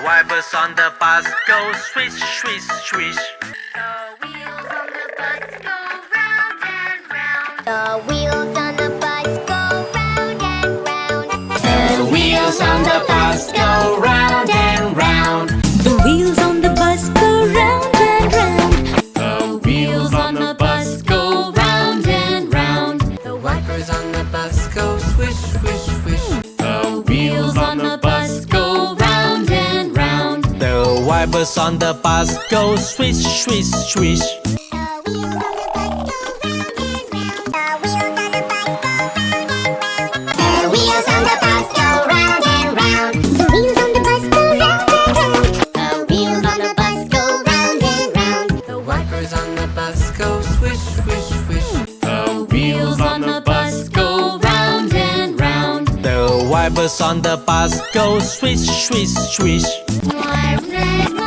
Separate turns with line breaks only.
wipers on the bus go swish, swish, swish.
The wheels on the bus go round and round.
The wheels on the bus go round and round.
The wheels on the bus go round and round.
The wheels on the bus go round and round.
The wheels on the bus go round and round.
The wipers on the bus go swish, swish, swish.
The wheels on the bus go round and round.
The wipers on the bus go swish, swish, swish.
The wheels on the bus go round and round. The wheels on the bus go round and round. The wheels on the bus go round and round.
The wipers on the bus go swish, swish, swish.
The wheels on the bus go round and round.
The wipers on the bus go swish, swish, swish.
Wipers